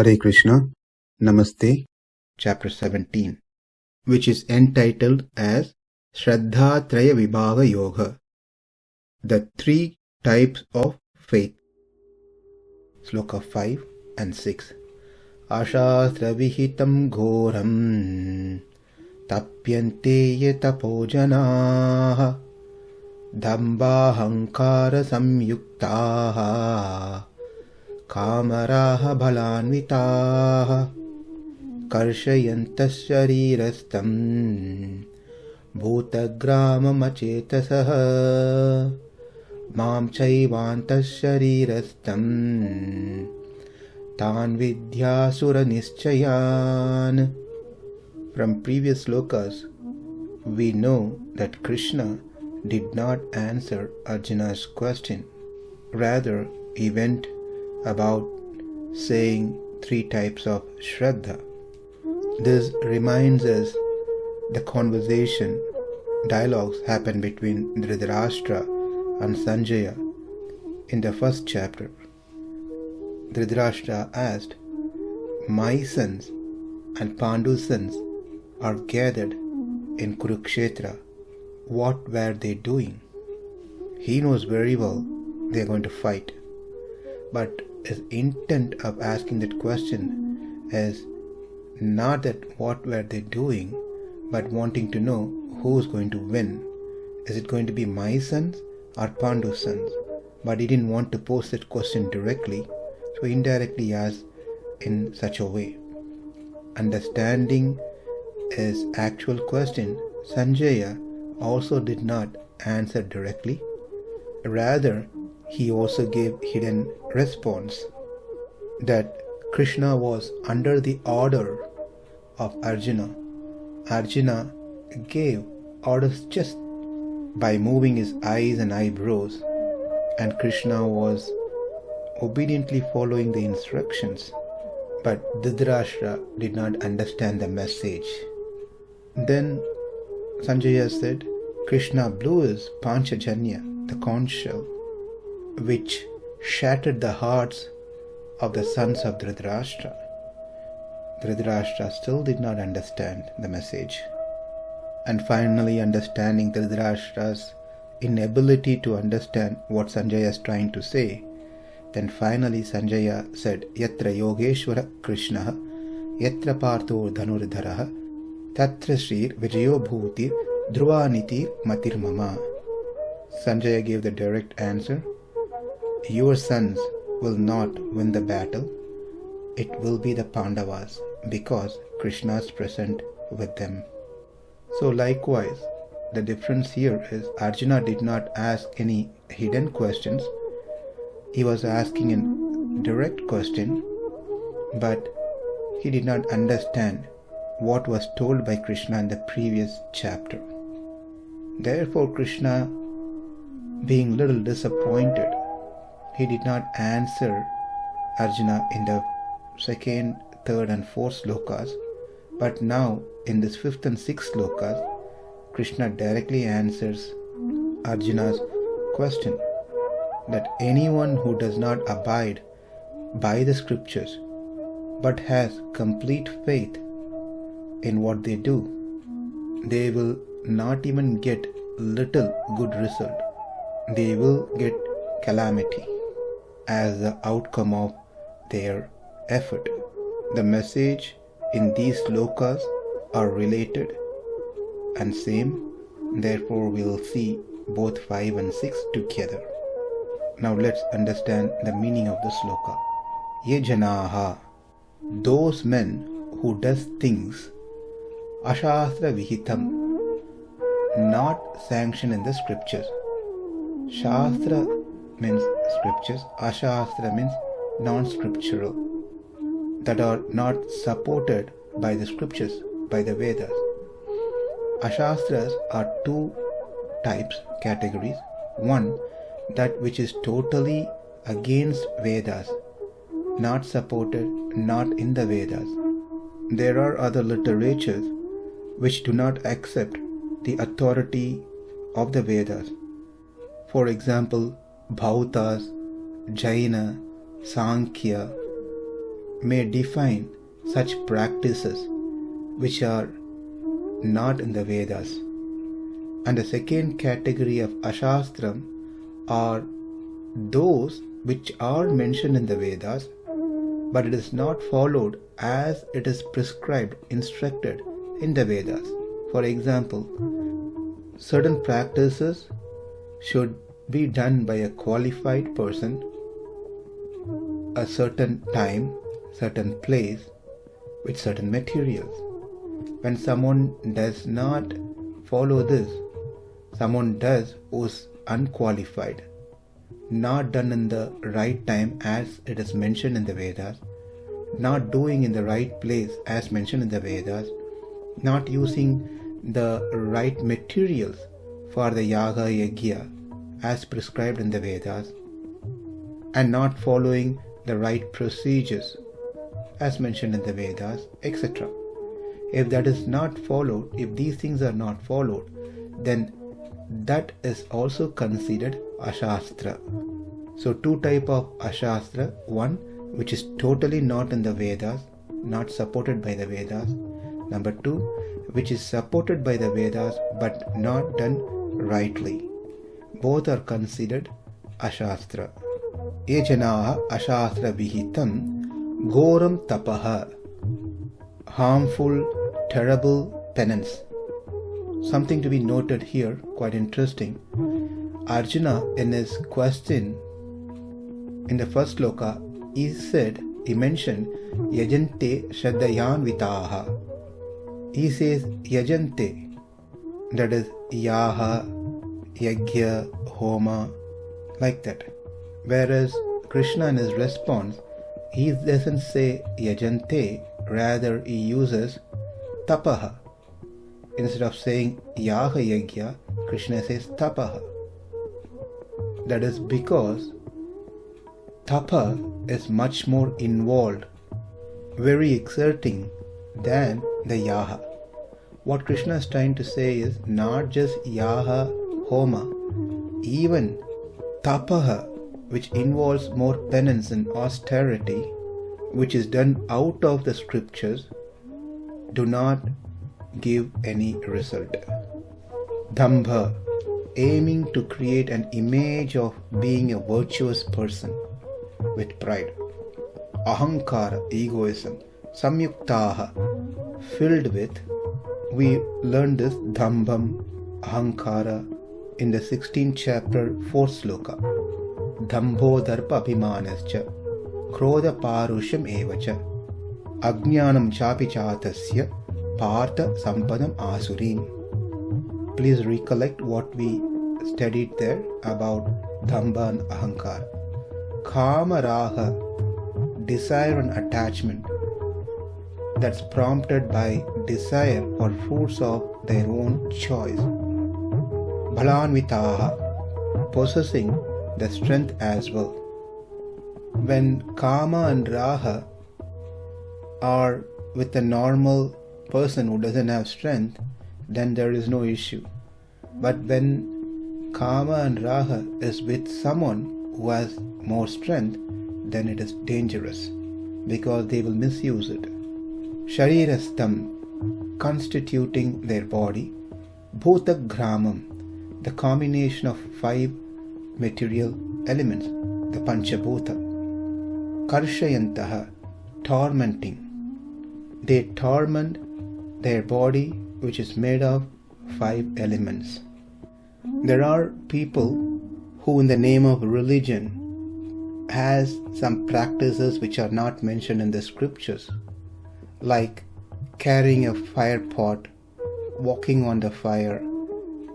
Hare Krishna, Namaste, Chapter 17, which is entitled as Shraddha-traya-vibhāga-yoga, the three types of faith. Sloka 5 and 6. Aśāstra-vihitaṁ ghoraṁ tapyante ye tapo janāḥ dambhāhaṅkāra-saṁyuktāḥ kāma-rāga-balānvitāḥ karṣayantaḥ śarīra-sthaṁ bhūta-grāmam acetasaḥ caivāntaḥ śarīra-sthaṁ tān viddhy āsura-niścayān. From previous slokas, we know that Krishna did not answer Arjuna's question. Rather, he went about saying three types of Shraddha. This reminds us the dialogues happened between Dhritarashtra and Sanjaya in the first chapter. Dhritarashtra asked, "My sons and Pandu's sons are gathered in Kurukshetra. What were they doing?" He knows very well they are going to fight. But his intent of asking that question is not that what were they doing, but wanting to know who is going to win. Is it going to be my sons or Pandu's sons? But he didn't want to pose that question directly, so indirectly asked in such a way. Understanding his actual question, Sanjaya also did not answer directly. Rather, he also gave hidden response that Krishna was under the order of Arjuna. Arjuna gave orders just by moving his eyes and eyebrows, and Krishna was obediently following the instructions. But Dhritarashtra did not understand the message. Then Sanjaya said, Krishna blew his Panchajanya, the conch shell, which shattered the hearts of the sons of Dhritarashtra. Dhritarashtra still did not understand the message. And finally, understanding Dhritarashtra's inability to understand what Sanjaya is trying to say, then finally Sanjaya said, Yatra Yogeshwara Krishna, Yatra Partho Dhanurdhara, Tatra Shrir Vijayo Bhutir Dhruvaniti Matir Mama. Sanjaya gave the direct answer, your sons will not win the battle. It will be the Pandavas, because Krishna is present with them. So likewise, the difference here is Arjuna did not ask any hidden questions. He was asking a direct question, but he did not understand what was told by Krishna in the previous chapter. Therefore, Krishna, being little disappointed, he did not answer Arjuna in the second, third and fourth slokas, but now in this fifth and sixth slokas, Krishna directly answers Arjuna's question that anyone who does not abide by the scriptures but has complete faith in what they do, they will not even get little good result. They will get calamity as the outcome of their effort. The message in these slokas are related and same. Therefore, we will see both 5 and 6 together. Now let's understand the meaning of the sloka. Ye janāḥ, those men who does things aśāstra-vihitaṁ, not sanctioned in the scriptures. Shastra means scriptures, aśāstra means non-scriptural, that are not supported by the scriptures, by the Vedas. Aśāstras are two types, categories. One, that which is totally against Vedas, not supported, not in the Vedas. There are other literatures which do not accept the authority of the Vedas. For example, Bhautas, Jaina, Sankhya, may define such practices which are not in the Vedas. And the second category of aśāstram are those which are mentioned in the Vedas, but it is not followed as it is prescribed, instructed in the Vedas. For example, certain practices should be done by a qualified person, a certain time, certain place, with certain materials. When someone does not follow this, someone does who's unqualified, not done in the right time as it is mentioned in the Vedas, not doing in the right place as mentioned in the Vedas, not using the right materials for the yaga yajna as prescribed in the Vedas, and not following the right procedures as mentioned in the Vedas, etc. If that is not followed, if these things are not followed, then that is also considered aśāstra. So two type of aśāstra: one which is totally not in the Vedas, not supported by the Vedas; number two, which is supported by the Vedas but not done rightly. Both are considered aśāstra. Ye janāḥ aśāstra-vihitaṁ ghoraṁ tapah, harmful, terrible penance. Something to be noted here, quite interesting. Arjuna, in his question in the first sloka, he mentioned yajante śarīra-sthaṁ. He says yajante, that is yaha, yajna, homa, like that. Whereas Krishna in his response, he doesn't say yajante, rather he uses tapaha. Instead of saying yaha yajna, Krishna says tapaha. That is because tapa is much more involved, very exerting than the yaha. What Krishna is trying to say is not just yaha, homa, even tapaha, which involves more penance and austerity, which is done out of the scriptures, do not give any result. Dambha, aiming to create an image of being a virtuous person with pride. Ahaṅkāra, egoism. Saṁyuktāḥ, filled with. We learned this dambham, ahaṅkāra in the 16th chapter, 4th sloka. Dambho darpa abhimanascha, krodha parusham evacha, ajñānam chapi chatasya, partha sampadam āsurim. Please recollect what we studied there about dambha and ahaṅkāra. Kāma-rāga, desire and attachment, that's prompted by desire for fruits of their own choice. Balānvitāḥ, possessing the strength as well. When Kama and Raga are with a normal person who doesn't have strength, then there is no issue. But when Kama and Raga is with someone who has more strength, then it is dangerous because they will misuse it. śarīra-sthaṁ, constituting their body. bhūta-grāmam, the combination of 5 material elements, the panchabhuta. karṣayantaḥ, tormenting. They torment their body, which is made of 5 elements. There are people who in the name of religion has some practices which are not mentioned in the scriptures, like carrying a fire pot, walking on the fire,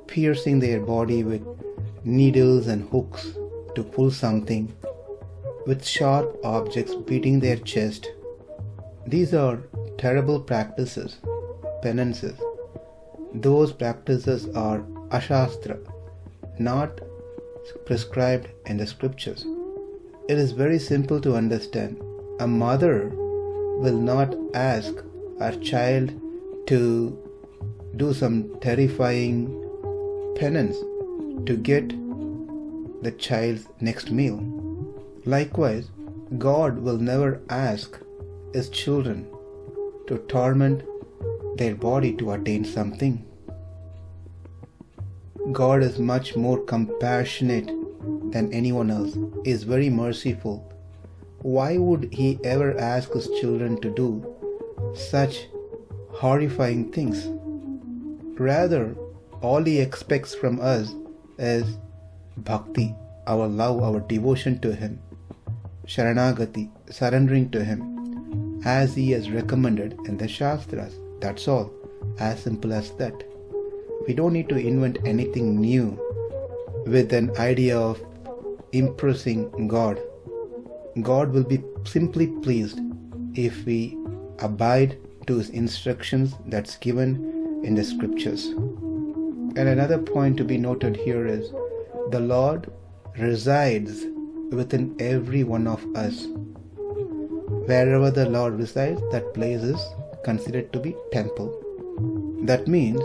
piercing their body with needles and hooks to pull something, with sharp objects beating their chest. These are terrible practices, penances. Those practices are aśāstra, not prescribed in the scriptures. It is very simple to understand. A mother will not ask her child to do some terrifying penance to get the child's next meal. Likewise, God will never ask his children to torment their body to attain something. God is much more compassionate than anyone else. He is very merciful. Why would he ever ask his children to do such horrifying things? Rather, all he expects from us is bhakti, our love, our devotion to him, sharanagati, surrendering to him, as he has recommended in the Shastras. That's all. As simple as that. We don't need to invent anything new with an idea of impressing God. God will be simply pleased if we abide to his instructions that's given in the scriptures. And another point to be noted here is the Lord resides within every one of us. Wherever the Lord resides, that place is considered to be temple. That means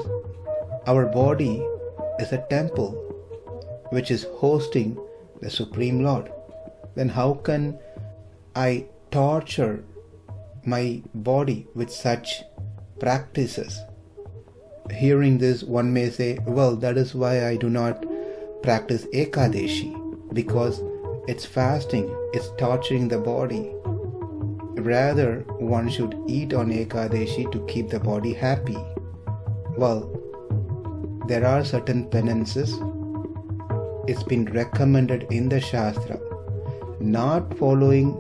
our body is a temple which is hosting the Supreme Lord. Then how can I torture my body with such practices? Hearing this, one may say, well, that is why I do not practice Ekadeshi, because it's fasting, it's torturing the body. Rather, one should eat on Ekadeshi to keep the body happy. Well, there are certain penances. It's been recommended in the Shastra. Not following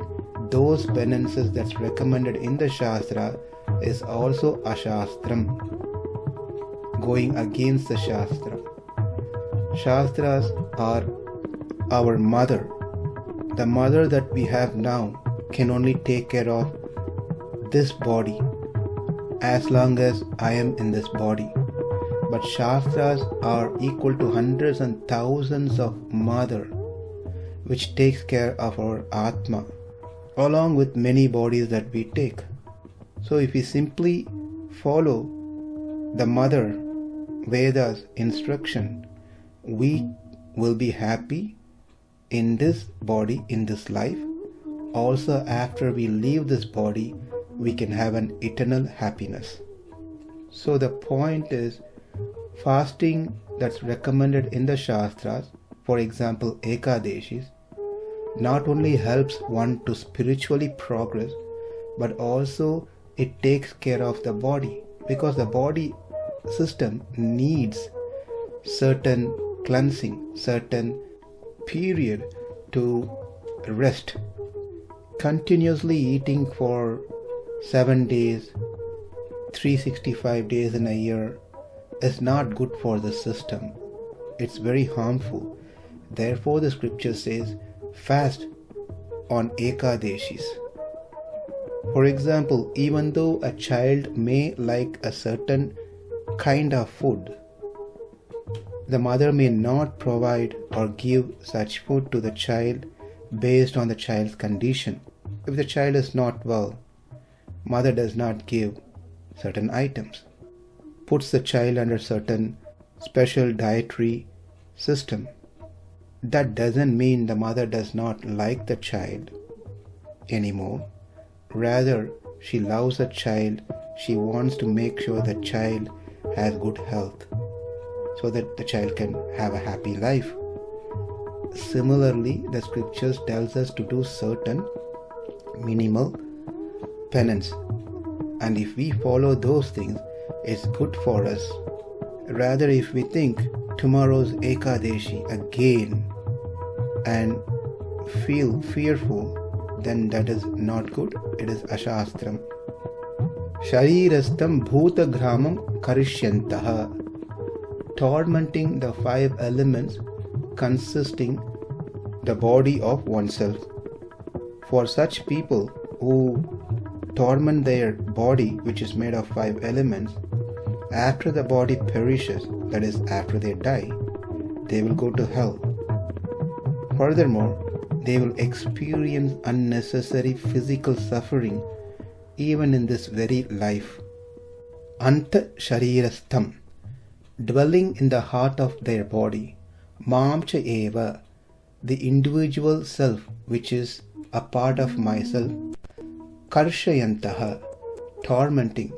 those penances that's recommended in the Shastra is also aśāstra-vihitaṁ, going against the Shastra. Shastras are our mother. The mother that we have now can only take care of this body as long as I am in this body. But Shastras are equal to hundreds and thousands of mother, which takes care of our Atma, along with many bodies that we take. So if we simply follow the mother Veda's instruction, we will be happy in this body, in this life. Also, after we leave this body, we can have an eternal happiness. So the point is, fasting that's recommended in the Shastras, for example Ekadeshis, not only helps one to spiritually progress, but also it takes care of the body, because the body system needs certain cleansing, certain period to rest. Continuously eating for 7 days, 365 days in a year is not good for the system. It's very harmful. Therefore the scripture says fast on Ekadeshis. For example, even though a child may like a certain kind of food, the mother may not provide or give such food to the child based on the child's condition. If the child is not well, mother does not give certain items, puts the child under certain special dietary system. That doesn't mean the mother does not like the child anymore. Rather, she loves the child. She wants to make sure the child has good health so that the child can have a happy life. Similarly, the scriptures tells us to do certain minimal penance, and if we follow those things, it's good for us. Rather, if we think tomorrow's Ekadeshi again and feel fearful, then that is not good. It is aśāstra-vihitaṁ. śarīra-sthaṁ bhūta-grāmam karṣayantaḥ, tormenting the 5 elements consisting the body of oneself. For such people who torment their body, which is made of 5 elements, after the body perishes, that is, after they die, they will go to hell. Furthermore, they will experience unnecessary physical suffering even in this very life. śarīra-sthaṁ, dwelling in the heart of their body. Māṁ ca eva, the individual self, which is a part of myself, karṣayantaḥ, tormenting.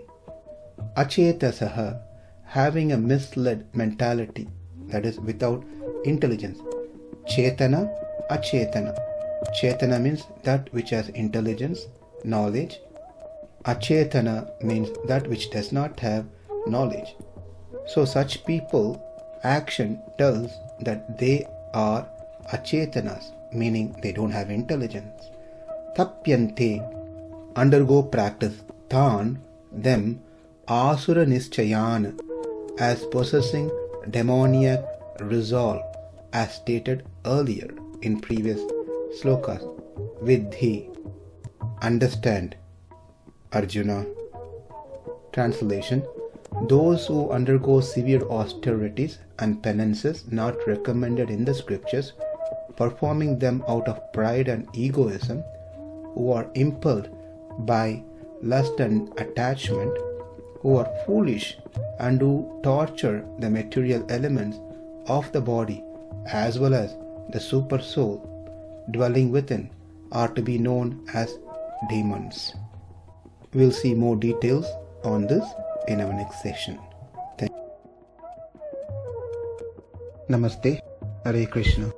Acetasaḥ, having a misled mentality, that is without intelligence. Cetana, acetana. Cetana means that which has intelligence, knowledge. Acetana means that which does not have knowledge. So such people, action tells that they are acetanas, meaning they don't have intelligence. Tapyante, undergo practice. Than, them, āsura-niścayān, as possessing demoniac resolve, as stated earlier in previous slokas. Viddhy, understand. Arjuna. Translation: those who undergo severe austerities and penances not recommended in the scriptures, performing them out of pride and egoism, who are impelled by lust and attachment, who are foolish and who torture the material elements of the body as well as the Supersoul dwelling within, are to be known as demons. We'll see more details on this in our next session. Namaste. Hare Krishna.